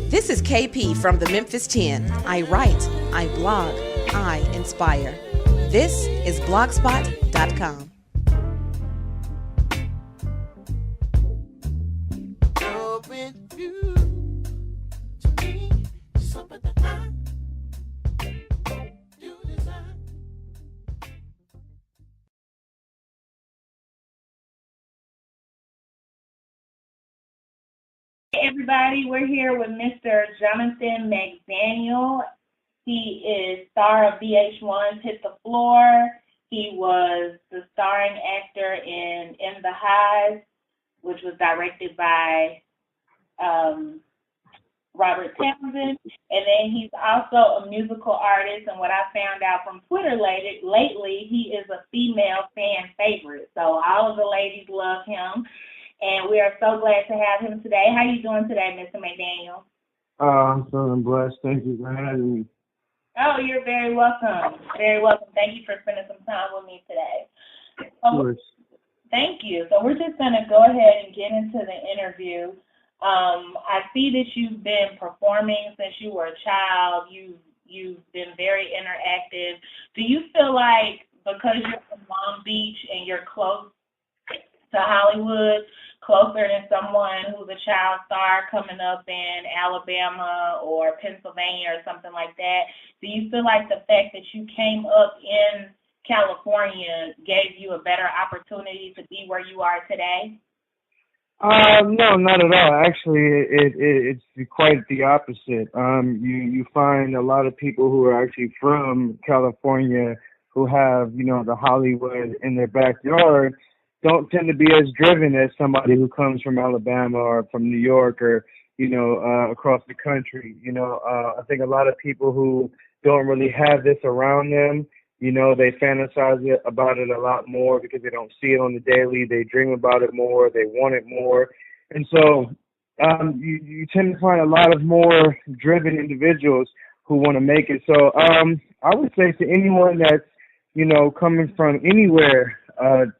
This is KP from the Memphis 10. I write, I blog, I inspire. This is blogspot.com. Hey everybody, we're here with Mr. Jonathan McDaniel. He is star of VH1's Hit the Floor. He was the starring actor in The Highs, which was directed by Robert Townsend. And then he's also a musical artist, and what I found out from Twitter lately, he is a female fan favorite. So all of the ladies love him. And we are so glad to have him today. How are you doing today, Mr. McDaniel? I'm feeling blessed. Thank you for having me. Oh, you're very welcome. Very welcome. Thank you for spending some time with me today. Of course. Thank you. So we're just going to go ahead and get into the interview. I see that you've been performing since you were a child. You've been very interactive. Do you feel like because you're from Long Beach and you're close to Hollywood, closer than someone who's a child star coming up in Alabama or Pennsylvania or something like that, do you feel like the fact that you came up in California gave you a better opportunity to be where you are today? No, not at all. Actually, it's quite the opposite. You find a lot of people who are actually from California who have, the Hollywood in their backyard don't tend to be as driven as somebody who comes from Alabama or from New York or, across the country. I think a lot of people who don't really have this around them, they fantasize about it a lot more because they don't see it on the daily. They dream about it more. They want it more. And so you tend to find a lot of more driven individuals who want to make it. So I would say to anyone that's, coming from anywhere,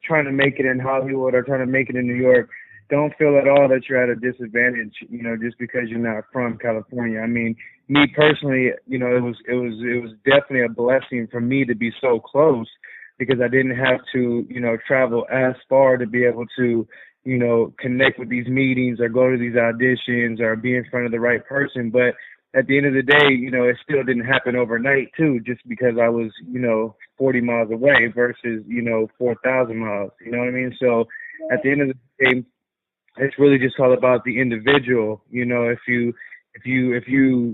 trying to make it in Hollywood or trying to make it in New York, don't feel at all that you're at a disadvantage, just because you're not from California. I mean, me personally, it was definitely a blessing for me to be so close because I didn't have to, travel as far to be able to, connect with these meetings or go to these auditions or be in front of the right person. But at the end of the day, it still didn't happen overnight too, just because I was, 40 miles away versus, 4,000 miles. You know what I mean? So at the end of the day, it's really just all about the individual. If you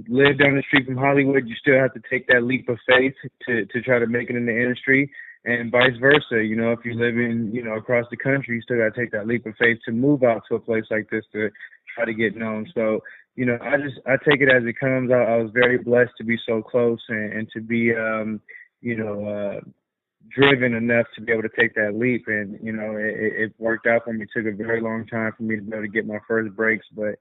live down the street from Hollywood, you still have to take that leap of faith to try to make it in the industry, and vice versa. If you live in, across the country, you still got to take that leap of faith to move out to a place like this to try to get known. So, I take it as it comes. I was very blessed to be so close and to be, driven enough to be able to take that leap. And, it worked out for me. It took a very long time for me to be able to get my first breaks. But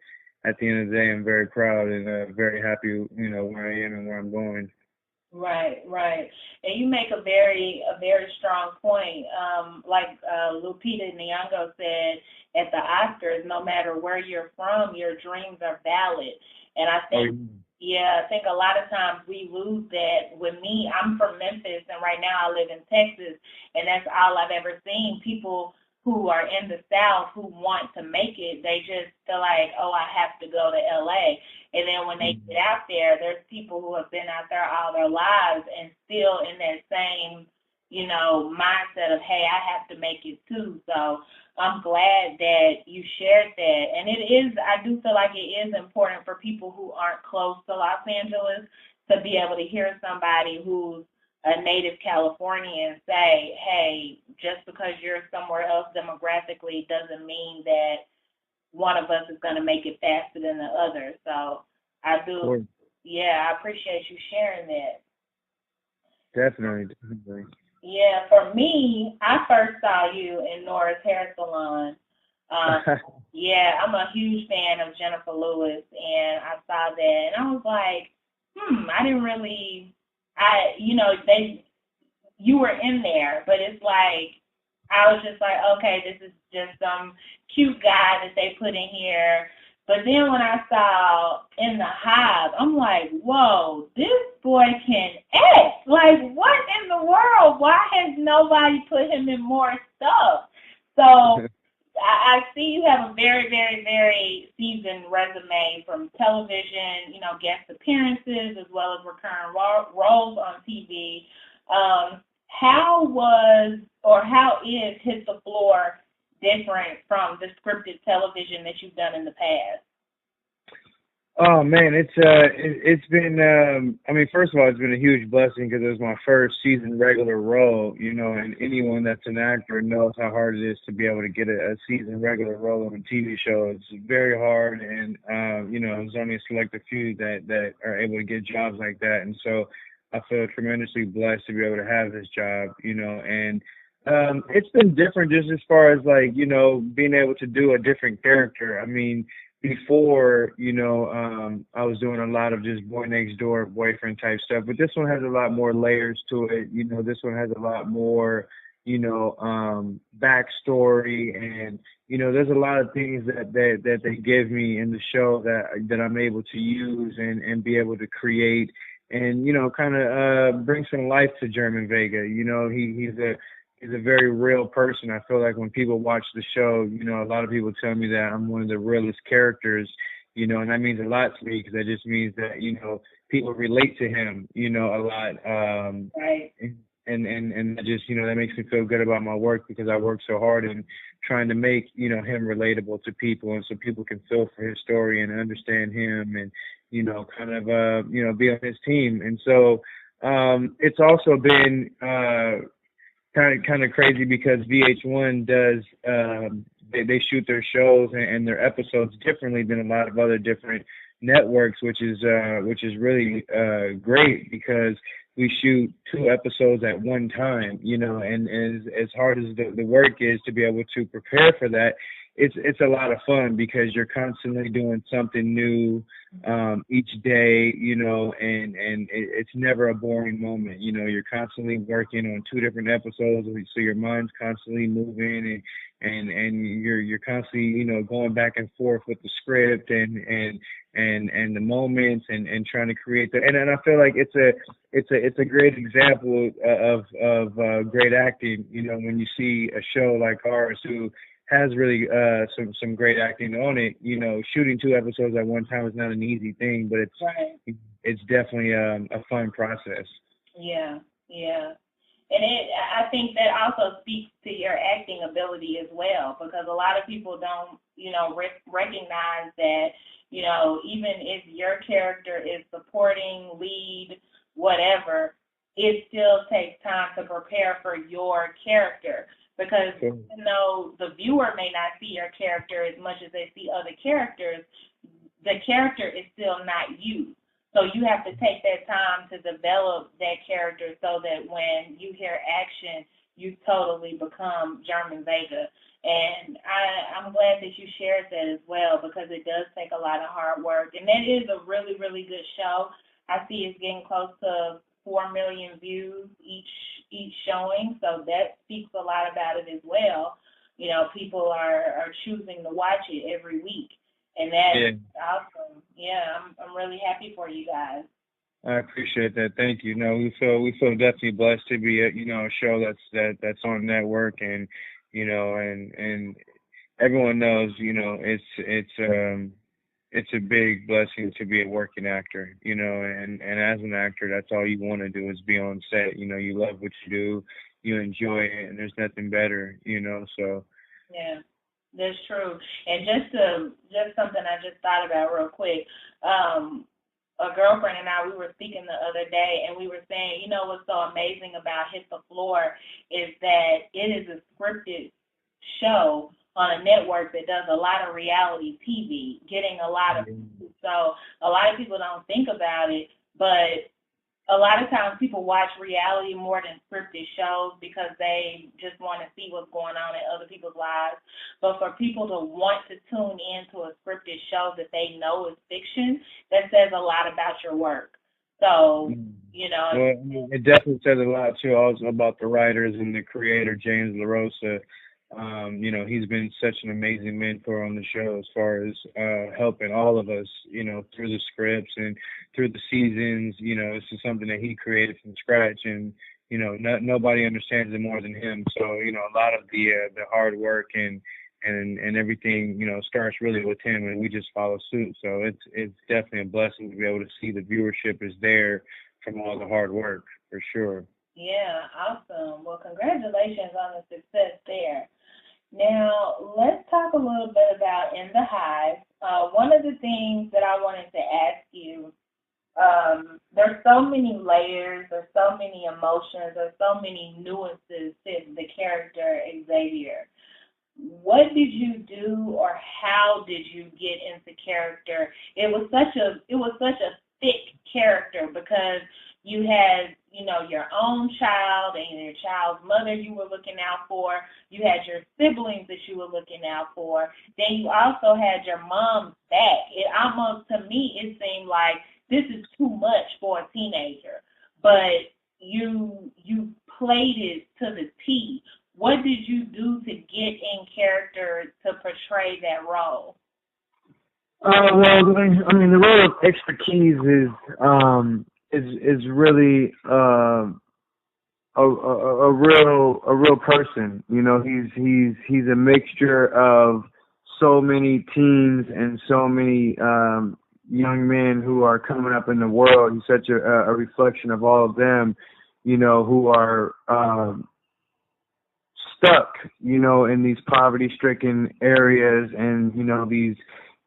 at the end of the day, I'm very proud and very happy, where I am and where I'm going. Right. And you make a very strong point. Like Lupita Nyong'o said at the Oscars, no matter where you're from, your dreams are valid. And I think, I think a lot of times we lose that. With me, I'm from Memphis, and right now I live in Texas, and that's all I've ever seen. People who are in the South who want to make it, they just feel like, oh, I have to go to LA. And then when they get out there, there's people who have been out there all their lives and still in that same, mindset of, hey, I have to make it too. So I'm glad that you shared that. And I do feel like it is important for people who aren't close to Los Angeles to be able to hear somebody who's a native Californian say, hey, just because you're somewhere else demographically doesn't mean that one of us is going to make it faster than the other. So I appreciate you sharing that. Definitely. Yeah, for me, I first saw you in Nora's hair salon. I'm a huge fan of Jennifer Lewis, and I saw that, and I was like, I didn't really, you were in there, but it's like I was just like, okay, this is just some cute guy that they put in here. But then when I saw In the Hive, I'm like, whoa, this boy can act. Like, what in the world? Why has nobody put him in more stuff? So I see you have a very, very, very seasoned resume from television, guest appearances as well as recurring roles on TV. How is Hit the Floor different from the scripted television that you've done in the past? Oh man, it's been I mean, first of all, it's been a huge blessing because it was my first season regular role, and anyone that's an actor knows how hard it is to be able to get a season regular role on a TV show. It's very hard, and there's only a select few that are able to get jobs like that, and so I feel tremendously blessed to be able to have this job, and it's been different just as far as like, being able to do a different character. I mean, before, I was doing a lot of just boy next door, boyfriend type stuff, but this one has a lot more layers to it. This one has a lot more, backstory, and, there's a lot of things that they give me in the show that I'm able to use and be able to create and, kind of bring some life to German Vega. He's a very real person. I feel like when people watch the show, a lot of people tell me that I'm one of the realest characters, and that means a lot to me because that just means that, people relate to him, a lot. Right. And that just, that makes me feel good about my work because I work so hard in trying to make, him relatable to people and so people can feel for his story and understand him and, kind of, be on his team. And so it's also been kind of crazy because VH1 does they shoot their shows and their episodes differently than a lot of other different networks, which is really great because we shoot 2 episodes at one time, and as hard as the work is to be able to prepare for that, it's a lot of fun because you're constantly doing something new each day, and it's never a boring moment. You're constantly working on 2 different episodes, so your mind's constantly moving and you're constantly, going back and forth with the script and the moments and trying to create that. And I feel like it's a great example of great acting, when you see a show like ours who has really some great acting on it. Shooting 2 episodes at one time is not an easy thing, but it's definitely a fun process. Yeah. And I think that also speaks to your acting ability as well, because a lot of people don't, recognize that, even if your character is supporting, lead, whatever, it still takes time to prepare for your character. Because even though the viewer may not see your character as much as they see other characters, the character is still not you. So you have to take that time to develop that character so that when you hear action, you totally become German Vega. And I'm glad that you shared that as well because it does take a lot of hard work. And that is a really, really good show. I see it's getting close to 4 million views each showing, so that speaks a lot about it as well. People are choosing to watch it every week, and that's awesome. Yeah, I'm really happy for you guys. I appreciate that. Thank you. No, we feel definitely blessed to be a show that's on network and and everyone knows it's a big blessing to be a working actor, and as an actor, that's all you want to do is be on set. You love what you do, you enjoy it, and there's nothing better, so. Yeah, that's true. And just something I just thought about real quick. A girlfriend and I, we were speaking the other day, and we were saying, what's so amazing about Hit the Floor is that it is a scripted show on a network that does a lot of reality TV, getting a lot of views. So a lot of people don't think about it, but a lot of times people watch reality more than scripted shows because they just want to see what's going on in other people's lives. But for people to want to tune into a scripted show that they know is fiction, that says a lot about your work. So You know, Well, it definitely says a lot too, also about the writers and the creator, James LaRosa. He's been such an amazing mentor on the show as far as helping all of us, through the scripts and through the seasons. This is something that he created from scratch, and nobody understands it more than him. So a lot of the hard work and everything starts really with him, and we just follow suit. So it's definitely a blessing to be able to see the viewership is there from all the hard work, for sure. yeah, awesome. Well, congratulations on the success there. Now, let's talk a little bit about In the Hive. One of the things that I wanted to ask you, there's so many layers, there's so many emotions, there's so many nuances to the character Xavier. What did you do, or how did you get into character? It was such a thick character because you had, your own child and your child's mother you were looking out for. You had your siblings that you were looking out for. Then you also had your mom's back. It almost, to me, it seemed like this is too much for a teenager. But you played it to the T. What did you do to get in character to portray that role? Well, I mean, the role of Extra Keys is really a real person. He's a mixture of so many teens and so many young men who are coming up in the world. He's such a reflection of all of them, who are stuck, in these poverty-stricken areas and,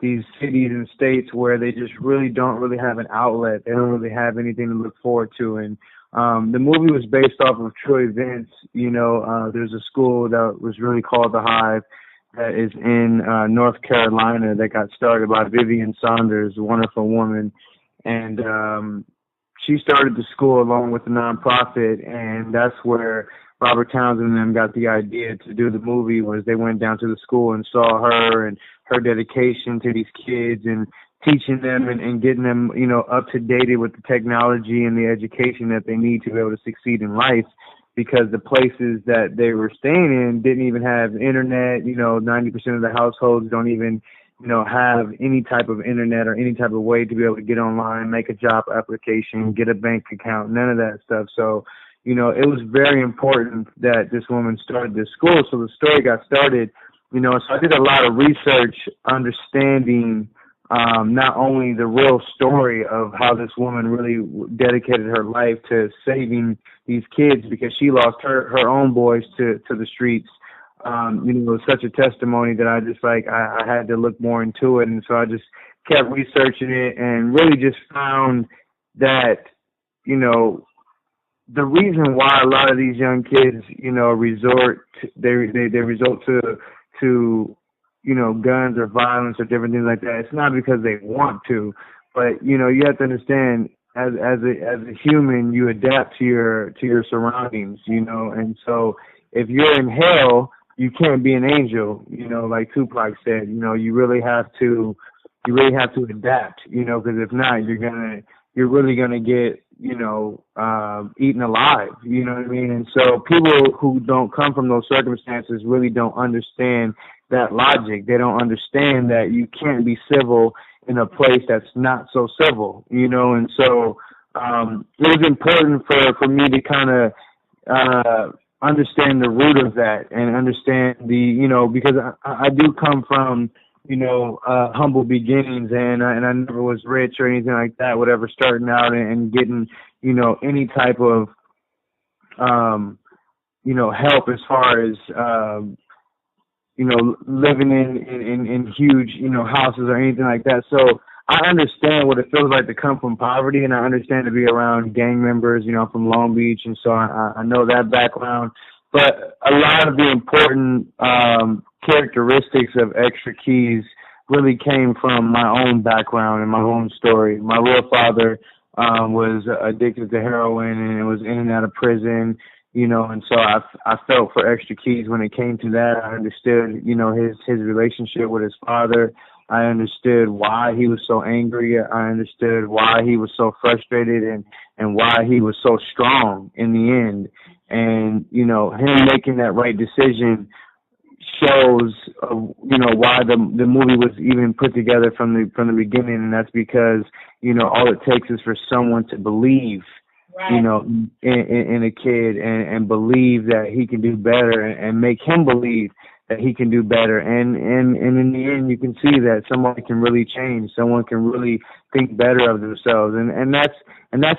these cities and states where they just really don't really have an outlet. They don't really have anything to look forward to. And the movie was based off of true events. There's a school that was really called The Hive that is in North Carolina that got started by Vivian Saunders, a wonderful woman. And she started the school along with the nonprofit, and that's where Robert Townsend and them got the idea to do the movie. Was they went down to the school and saw her and her dedication to these kids and teaching them and getting them, up to date with the technology and the education that they need to be able to succeed in life, because the places that they were staying in didn't even have internet. 90% of the households don't even, have any type of internet or any type of way to be able to get online, make a job application, get a bank account, none of that stuff. So, it was very important that this woman started this school. So the story got started, so I did a lot of research understanding not only the real story of how this woman really dedicated her life to saving these kids, because she lost her own boys to the streets. It was such a testimony that I just I had to look more into it. And so I just kept researching it and really just found that, the reason why a lot of these young kids, resort to guns or violence or different things like that. It's not because they want to, but you have to understand, as a human, you adapt to your surroundings, and so if you're in hell, you can't be an angel, like Tupac said. You really have to adapt, because if not, you're really gonna get eaten alive, you know what I mean? And so people who don't come from those circumstances really don't understand that logic. They don't understand that you can't be civil in a place that's not so civil, and so it was important for me to kind of understand the root of that and understand because I do come from humble beginnings, and I never was rich or anything like that, whatever, starting out and getting, any type of, help as far as, living in huge, houses or anything like that. So I understand what it feels like to come from poverty, and I understand to be around gang members, from Long Beach. And so I know that background, but a lot of the important, characteristics of Extra Keys really came from my own background and my own story. My real father was addicted to heroin and was in and out of prison, and so I felt for Extra Keys when it came to that. I understood, his relationship with his father. I understood why he was so angry. I understood why he was so frustrated, and and why he was so strong in the end. And, you know, him making that right decision shows, you know, why the movie was even put together from the beginning, and that's because, you know, all it takes is for someone to believe, Right. you know, in a kid, and believe that he can do better, and make him believe that he can do better, and in the end you can see that someone can really change, someone can really think better of themselves, and that's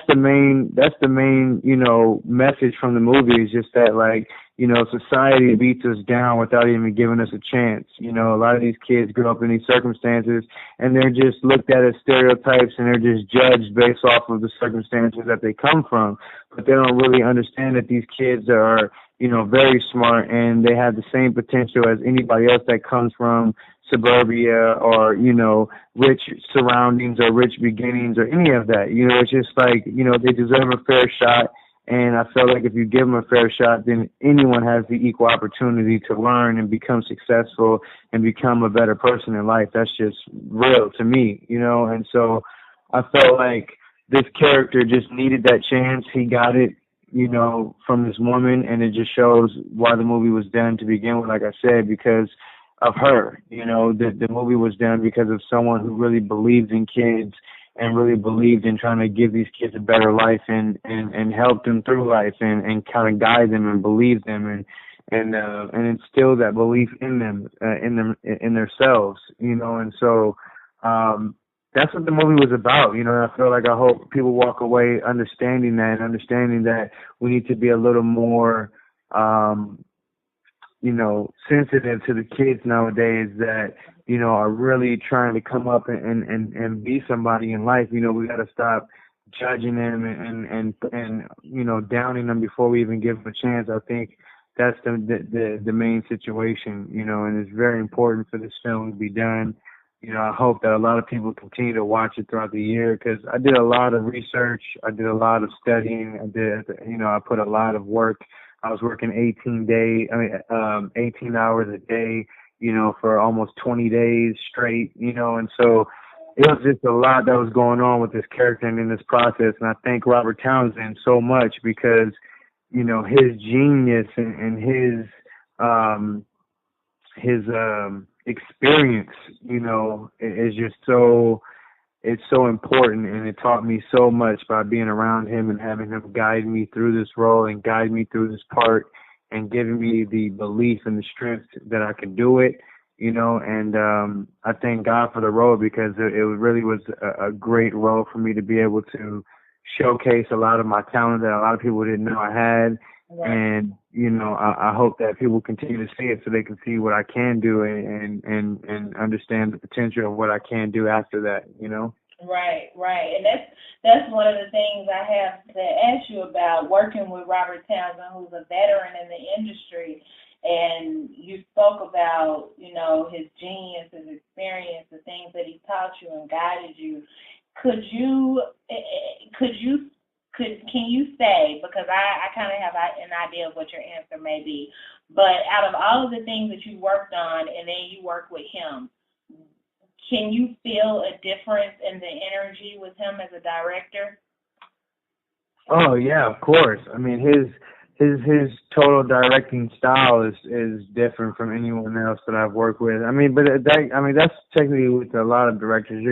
the main you know, message from the movie, is just that, like, you know, society beats us down without even giving us a chance. You know, a lot of these kids grow up in these circumstances, and they're just looked at as stereotypes, and they're just judged based off of the circumstances that they come from. But they don't really understand that these kids are, you know, very smart, and they have the same potential as anybody else that comes from suburbia, or, you know, rich surroundings, or rich beginnings, or any of that. You know, it's just like, you know, they deserve a fair shot. And I feel like if you give them a fair shot, then anyone has the equal opportunity to learn and become successful and become a better person in life. That's just real to me, you know. And so I felt like this character just needed that chance. He got it, you know, from this woman, and it just shows why the movie was done to begin with, like I said, because of her. You know, the movie was done because of someone who really believed in kids, and really believed in trying to give these kids a better life, and help them through life, and kind of guide them and believe them, and instill that belief in them, in themselves, you know. And so that's what the movie was about, you know. And I hope people walk away understanding that, and understanding that we need to be a little more you know, sensitive to the kids nowadays that, you know, are really trying to come up and be somebody in life. You know, we got to stop judging them, and you know, downing them before we even give them a chance. I think that's the main situation, you know, and it's very important for this film to be done. You know, I hope that a lot of people continue to watch it throughout the year, because I did a lot of research, I did a lot of studying, I put a lot of work. I was working 18 hours a day, you know, for almost 20 days straight, you know. And so it was just a lot that was going on with this character and in this process. And I thank Robert Townsend so much, because, you know, his genius and his experience, you know, is just it's so important, and it taught me so much by being around him and having him guide me through this role and guide me through this part, and giving me the belief and the strength that I could do it, you know. And I thank God for the role, because it really was a great role for me to be able to showcase a lot of my talent that a lot of people didn't know I had. Right. And, you know, I hope that people continue to see it, so they can see what I can do, and understand the potential of what I can do after that, you know? Right. And that's one of the things I have to ask you about, working with Robert Townsend, who's a veteran in the industry. And you spoke about, you know, his genius, his experience, the things that he taught you and guided you. Can you say, because I kind of have an idea of what your answer may be, but out of all of the things that you worked on and then you worked with him, can you feel a difference in the energy with him as a director? Oh yeah, of course. I mean, his total directing style is different from anyone else that I've worked with. I mean, but that's technically with a lot of directors.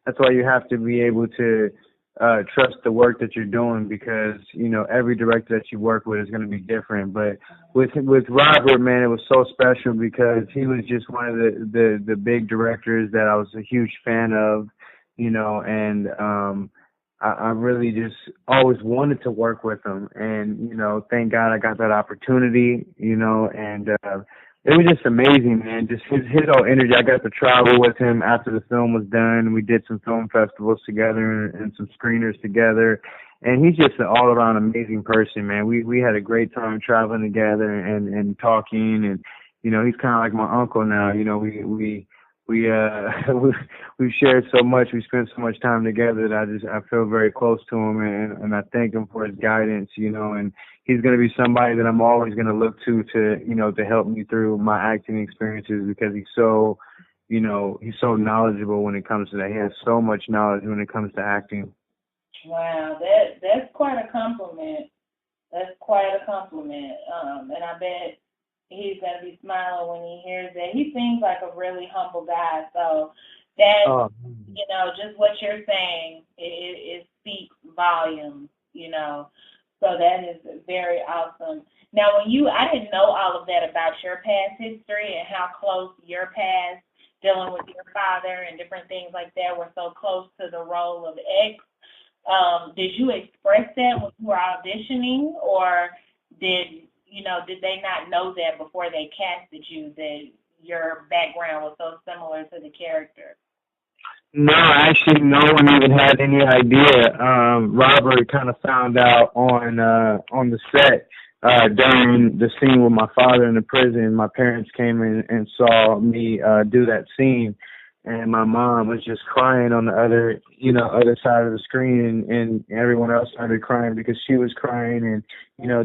That's why you have to be able to trust the work that you're doing, because, you know, every director that you work with is going to be different. But with Robert, man, it was so special, because he was just one of the big directors that I was a huge fan of, you know. And I really just always wanted to work with him, and, you know, thank God I got that opportunity, you know. And it was just amazing, man. Just his whole energy. I got to travel with him after the film was done. We did some film festivals together and some screeners together. And he's just an all-around amazing person, man. We had a great time traveling together and talking. And, you know, he's kind of like my uncle now. You know, we've shared so much. We spent so much time together that I feel very close to him, and I thank him for his guidance, you know. And he's going to be somebody that I'm always going to look to, you know, to help me through my acting experiences, because he's so, you know, he's so knowledgeable when it comes to that. He has so much knowledge when it comes to acting. Wow, that's quite a compliment. That's quite a compliment. And I bet he's gonna be smiling when he hears that. He seems like a really humble guy. So that, Oh, just what you're saying, it speaks volumes. So that is very awesome. Now, I didn't know all of that about your past history and how close your past dealing with your father and different things like that were so close to the role of X. Did you express that when you were auditioning, or did they not know that before they casted you, that your background was so similar to the character? no, actually, no one even had any idea. Robert kind of found out on the set during the scene with my father in the prison. My parents came in and saw me do that scene, and my mom was just crying on the other side of the screen, and everyone else started crying because she was crying, and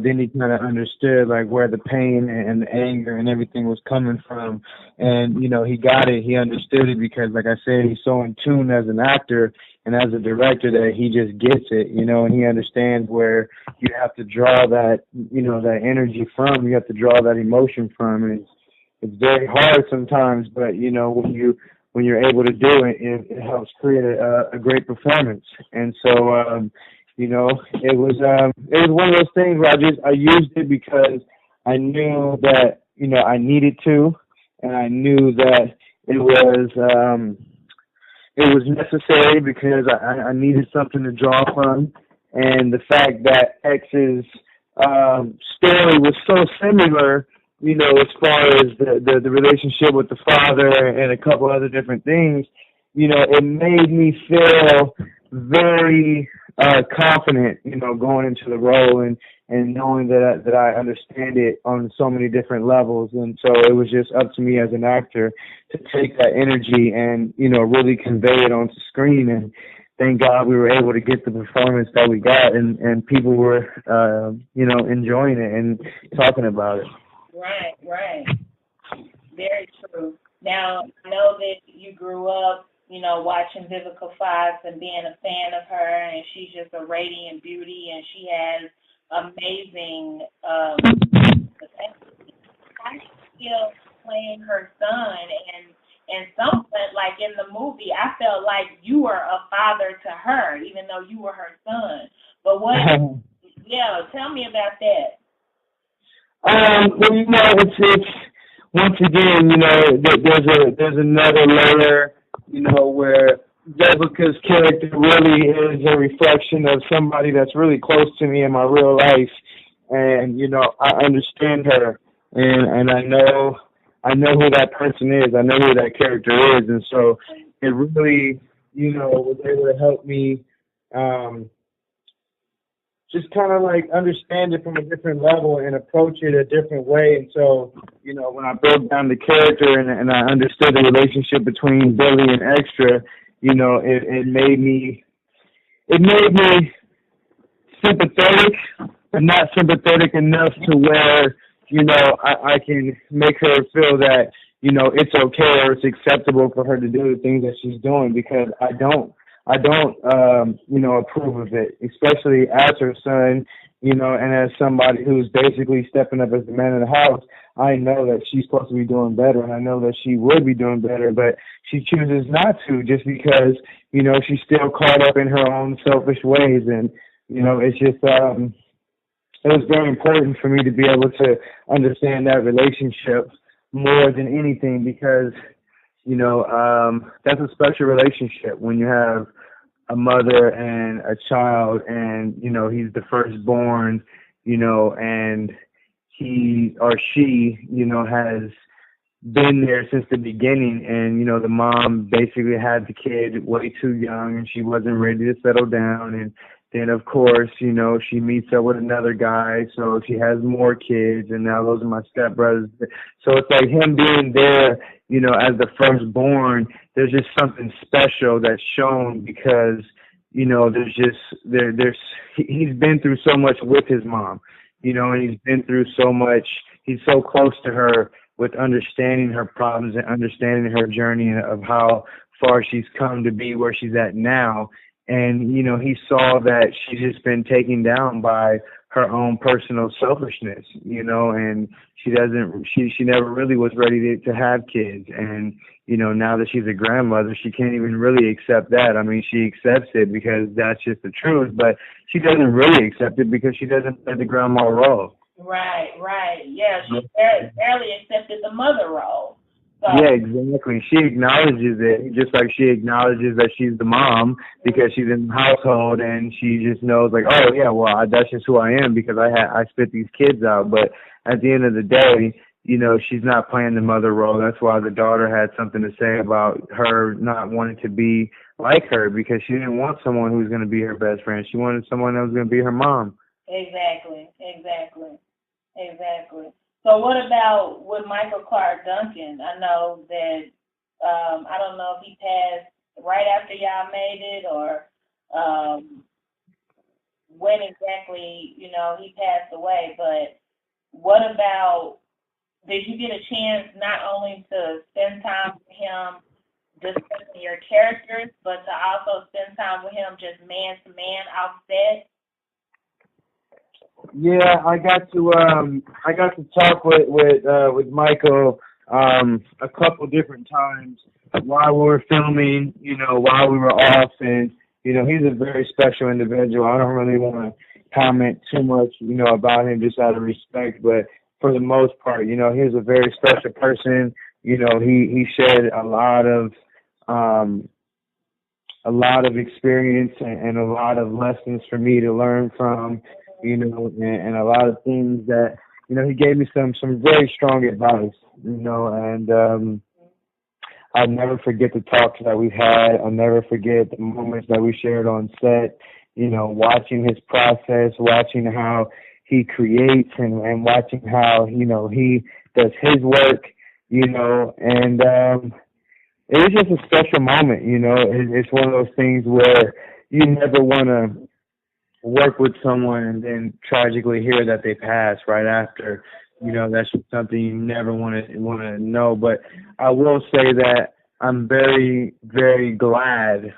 then he kind of understood like where the pain and the anger and everything was coming from, and he got it, he understood it because, like I said, he's so in tune as an actor and as a director that he just gets it, and he understands where you have to draw that, that energy from, you have to draw that emotion from, and it's very hard sometimes, but when you're able to do it, it helps create a great performance. And so, it was one of those things where I used it because I knew that I needed to, and I knew that it was necessary because I needed something to draw from, and the fact that X's story was so similar, as far as the relationship with the father and a couple other different things, it made me feel very confident, going into the role and knowing that I understand it on so many different levels. And so it was just up to me as an actor to take that energy and, really convey it onto screen. And thank God we were able to get the performance that we got, and people were, enjoying it and talking about it. Right. Very true. Now, I know that you grew up, watching Vivica Fox and being a fan of her, and she's just a radiant beauty, and she has amazing I feel playing her son, and something like in the movie, I felt like you were a father to her, even though you were her son. But tell me about that. Well, it's once again, there's another layer, where Vivica's character really is a reflection of somebody that's really close to me in my real life, and I understand her, and I know who that person is, I know who that character is, and so it really, was able to help me just kind of like understand it from a different level and approach it a different way. And so, when I broke down the character and I understood the relationship between Billy and Extra, it made me sympathetic, but not sympathetic enough to where, I can make her feel that, it's okay or it's acceptable for her to do the things that she's doing, because I don't approve of it, especially as her son, and as somebody who's basically stepping up as the man of the house. I know that she's supposed to be doing better, and I know that she would be doing better, but she chooses not to, just because, she's still caught up in her own selfish ways. And, it's just, it was very important for me to be able to understand that relationship more than anything, because that's a special relationship when you have a mother and a child, and he's the firstborn, and he or she has been there since the beginning, and the mom basically had the kid way too young, and she wasn't ready to settle down, and then of course she meets up with another guy, so she has more kids, and now those are my stepbrothers. So it's like him being there, as the firstborn, there's just something special that's shown, because he's been through so much with his mom, and he's been through so much. He's so close to her, with understanding her problems and understanding her journey of how far she's come to be where she's at now. And, you know, he saw that she's just been taken down by her own personal selfishness, you know, and she never really was ready to have kids. And, you know, now that she's a grandmother, she can't even really accept that. I mean, she accepts it because that's just the truth, but she doesn't really accept it because she doesn't play the grandma role. Right, right. Yeah, she barely accepted the mother role. So. Yeah, exactly. She acknowledges it, just like she acknowledges that she's the mom because she's in the household, and she just knows, like, oh yeah, well, that's just who I am because I spit these kids out. But at the end of the day, you know, she's not playing the mother role. That's why the daughter had something to say about her not wanting to be like her, because she didn't want someone who was going to be her best friend. She wanted someone that was going to be her mom. Exactly. So what about with Michael Clark Duncan? I know that, I don't know if he passed right after y'all made it or when exactly, you know, he passed away, but what about, did you get a chance not only to spend time with him discussing your characters, but to also spend time with him just man to man off set? Yeah, I got to talk with Michael a couple different times while we were filming, you know, while we were off, and you know, he's a very special individual. I don't really want to comment too much, you know, about him just out of respect, but for the most part, you know, he's a very special person. You know, he shared a lot of experience and a lot of lessons for me to learn from, you know, and a lot of things that, you know, he gave me some very strong advice, you know, and I'll never forget the talks that we had. I'll never forget the moments that we shared on set, you know, watching his process, watching how he creates and watching how, you know, he does his work, you know, and it was just a special moment, you know. It's one of those things where you never want to work with someone and then tragically hear that they pass right after. You know, that's just something you never want to know. But I will say that I'm very, very glad,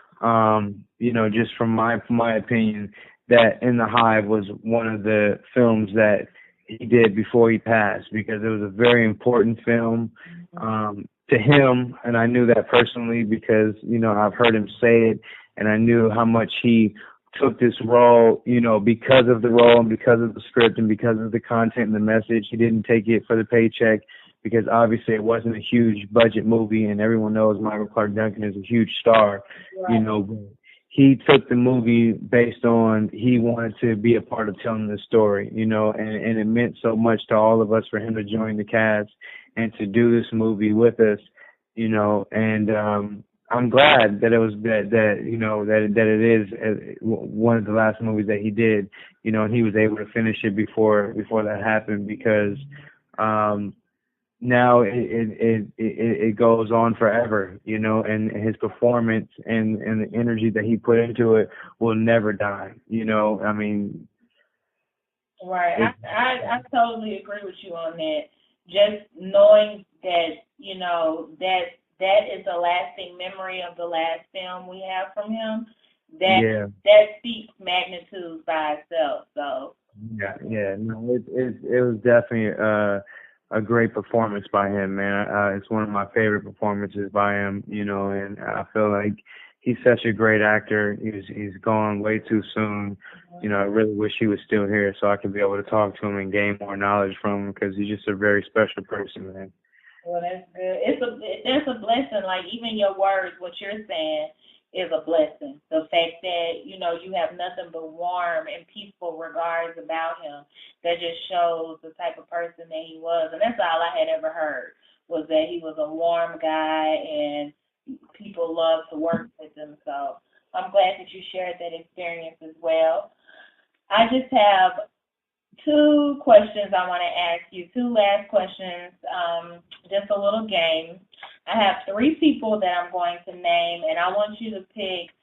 you know, just from my opinion, that In the Hive was one of the films that he did before he passed, because it was a very important film to him, and I knew that personally because, you know, I've heard him say it, and I knew how much he took this role, you know, because of the role and because of the script and because of the content and the message. He didn't take it for the paycheck, because obviously it wasn't a huge budget movie, and everyone knows Michael Clark Duncan is a huge star, you know. He took the movie based on he wanted to be a part of telling the story, you know, and it meant so much to all of us for him to join the cast and to do this movie with us, you know, and I'm glad that it was that you know that it is one of the last movies that he did, you know, and he was able to finish it before that happened, because now it goes on forever, you know, and his performance and the energy that he put into it will never die, you know. I mean, right. I totally agree with you on that. Just knowing that, you know, that is the lasting memory of the last film we have from him, that speaks magnitude by itself. So no, it was definitely a great performance by him, man. It's one of my favorite performances by him, you know, and I feel like he's such a great actor. He's gone way too soon. You know, I really wish he was still here so I could be able to talk to him and gain more knowledge from him, because he's just a very special person, man. Well, that's good. That's a blessing. Like, even your words, what you're saying is a blessing. The fact that, you know, you have nothing but warm and peaceful regards about him, that just shows the type of person that he was. And that's all I had ever heard, was that he was a warm guy and people loved to work with him. So I'm glad that you shared that experience as well. I just have 2 questions I want to ask you, 2 last questions, just a little game. I have 3 people that I'm going to name, and I want you to pick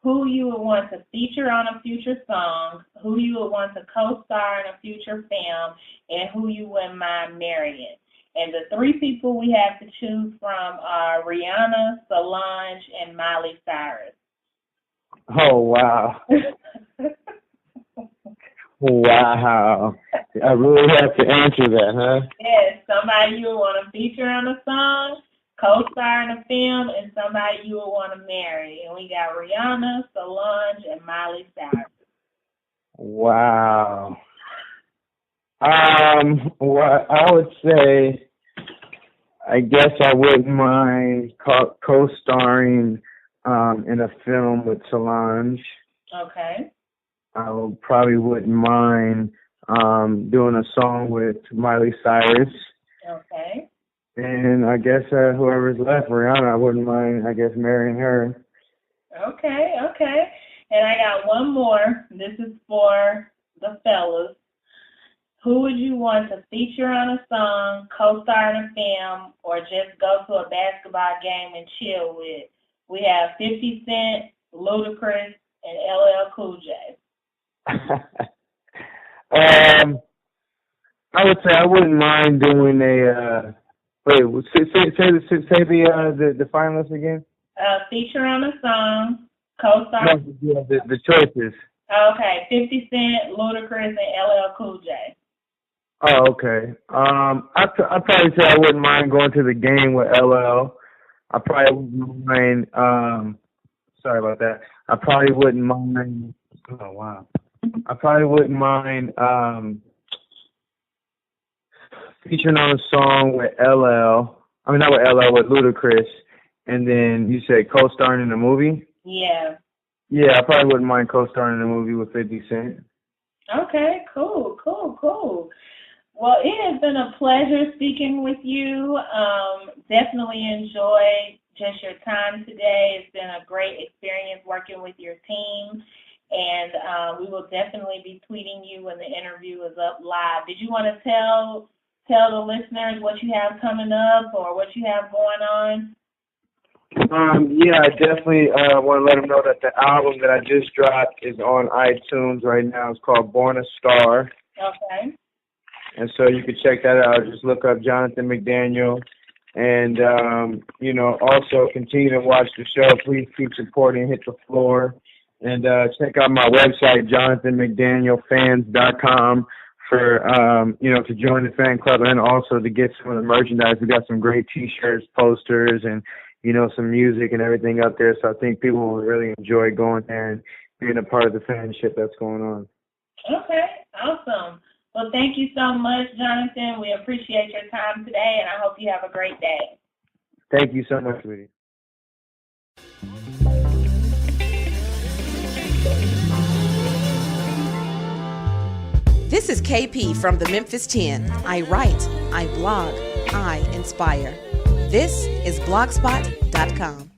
who you would want to feature on a future song, who you would want to co-star in a future film, and who you wouldn't mind marrying. And the 3 people we have to choose from are Rihanna, Solange, and Miley Cyrus. Oh, wow. Wow. I really have to answer that, huh? Yes, somebody you would want to feature on a song, co-star in a film, and somebody you would want to marry. And we got Rihanna, Solange, and Miley Cyrus. Wow. What I would say, I guess I wouldn't mind co-starring in a film with Solange. Okay. I probably wouldn't mind doing a song with Miley Cyrus. Okay. And I guess whoever's left, Rihanna, I wouldn't mind, I guess, marrying her. Okay, okay. And I got one more. This is for the fellas. Who would you want to feature on a song, co-star in a film, or just go to a basketball game and chill with? We have 50 Cent, Ludacris, and LL Cool J. I would say I wouldn't mind doing a wait. Say the finalists again. Feature on a song, co-star. No, yeah, the choices. Okay, 50 Cent, Ludacris, and LL Cool J. Oh, okay. I'd probably say I wouldn't mind going to the game with LL. I probably wouldn't mind. Sorry about that. I probably wouldn't mind. Oh wow. I probably wouldn't mind featuring on a song with LL. I mean, not with LL, with Ludacris. And then you said co-starring in a movie? Yeah. Yeah, I probably wouldn't mind co-starring in a movie with 50 Cent. Okay, cool. Well, it has been a pleasure speaking with you. Definitely enjoyed just your time today. It's been a great experience working with your team. And we will definitely be tweeting you when the interview is up live. Did you want to tell the listeners what you have coming up or what you have going on? Yeah, I definitely want to let them know that the album that I just dropped is on iTunes right now. It's called Born a Star. Okay. And so you can check that out. Just look up Jonathan McDaniel. And, also continue to watch the show. Please keep supporting Hit the Floor. And check out my website, JonathanMcDanielFans.com, for, to join the fan club and also to get some of the merchandise. We got some great T-shirts, posters, and, some music and everything up there. So I think people will really enjoy going there and being a part of the fanship that's going on. Okay, awesome. Well, thank you so much, Jonathan. We appreciate your time today, and I hope you have a great day. Thank you so much, sweetie. This is KP from the Memphis 10. I write, I blog, I inspire. This is blogspot.com.